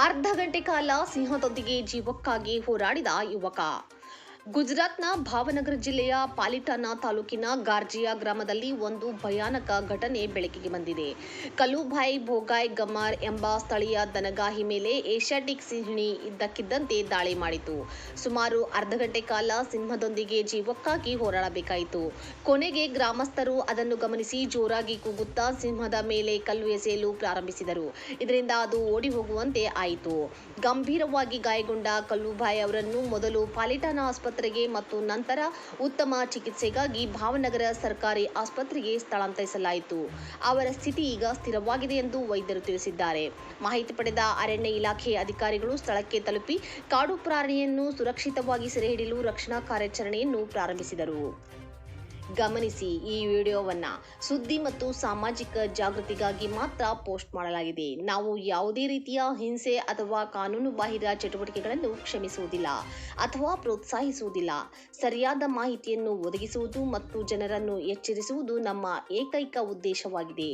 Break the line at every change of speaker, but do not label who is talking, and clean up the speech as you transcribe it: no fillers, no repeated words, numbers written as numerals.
ಅರ್ಧ ಗಂಟೆ ಕಾಲ ಸಿಂಹದೊಂದಿಗೆ ಜೀವಕ್ಕಾಗಿ ಹೋರಾಡಿದ ಯುವಕ. ಗುಜರಾತ್ನ ಭಾವನಗರ ಜಿಲ್ಲೆಯ ಪಾಲಿಟಾನಾ ತಾಲೂಕಿನ ಗಾರ್ಜಿಯಾ ಗ್ರಾಮದಲ್ಲಿ ಒಂದು ಭಯಾನಕ ಘಟನೆ ಬೆಳಕಿಗೆ ಬಂದಿದೆ. ಕಲುಭಾಯ್ ಭೋಗಾಯ್ ಗಮಾರ್ ಎಂಬ ಸ್ಥಳೀಯ ದನಗಾಹಿ ಮೇಲೆ ಏಷ್ಯಾಟಿಕ್ ಸಿಂಹಿಣಿ ಇದ್ದಕ್ಕಿದ್ದಂತೆ ದಾಳಿ ಮಾಡಿತು. ಸುಮಾರು ಅರ್ಧ ಗಂಟೆ ಕಾಲ ಸಿಂಹದೊಂದಿಗೆ ಜೀವಕ್ಕಾಗಿ ಹೋರಾಡಬೇಕಾಯಿತು. ಕೊನೆಗೆ ಗ್ರಾಮಸ್ಥರು ಅದನ್ನು ಗಮನಿಸಿ ಜೋರಾಗಿ ಕೂಗುತ್ತಾ ಸಿಂಹದ ಮೇಲೆ ಕಲ್ಲು ಎಸೆಯಲು ಪ್ರಾರಂಭಿಸಿದರು. ಇದರಿಂದ ಅದು ಓಡಿ ಹೋಗುವಂತೆ ಆಯಿತು. ಗಂಭೀರವಾಗಿ ಗಾಯಗೊಂಡ ಕಲುಭಾಯ್ ಅವರನ್ನು ಮೊದಲು ಪಾಲಿಟಾನಾ ಆಸ್ಪತ್ರೆಗೆ ಮತ್ತು ನಂತರ ಉತ್ತಮ ಚಿಕಿತ್ಸೆಗಾಗಿ ಭಾವನಗರ ಸರ್ಕಾರಿ ಆಸ್ಪತ್ರೆಗೆ ಸ್ಥಳಾಂತರಿಸಲಾಯಿತು. ಅವರ ಸ್ಥಿತಿ ಈಗ ಸ್ಥಿರವಾಗಿದೆ ಎಂದು ವೈದ್ಯರು ತಿಳಿಸಿದ್ದಾರೆ. ಮಾಹಿತಿ ಪಡೆದ ಅರಣ್ಯ ಇಲಾಖೆ ಅಧಿಕಾರಿಗಳು ಸ್ಥಳಕ್ಕೆ ತಲುಪಿ ಕಾಡು ಪ್ರಾಣಿಯನ್ನು ಸುರಕ್ಷಿತವಾಗಿ ಸೆರೆಹಿಡಿಯಲು ರಕ್ಷಣಾ ಕಾರ್ಯಾಚರಣೆಯನ್ನು ಪ್ರಾರಂಭಿಸಿದರು. ಗಮನಿಸಿ, ಈ ವಿಡಿಯೋವನ್ನ ಸುದ್ದಿ ಮತ್ತು ಸಾಮಾಜಿಕ ಜಾಗೃತಿಗಾಗಿ ಮಾತ್ರ ಪೋಸ್ಟ್ ಮಾಡಲಾಗಿದೆ. ನಾವು ಯಾವುದೇ ರೀತಿಯ ಹಿಂಸೆ ಅಥವಾ ಕಾನೂನುಬಾಹಿರ ಚಟುವಟಿಕೆಗಳನ್ನು ಕ್ಷಮಿಸುವುದಿಲ್ಲ ಅಥವಾ ಪ್ರೋತ್ಸಾಹಿಸುವುದಿಲ್ಲ. ಸರಿಯಾದ ಮಾಹಿತಿಯನ್ನು ಒದಗಿಸುವುದು ಮತ್ತು ಜನರನ್ನು ಎಚ್ಚರಿಸುವುದು ನಮ್ಮ ಏಕೈಕ ಉದ್ದೇಶವಾಗಿದೆ.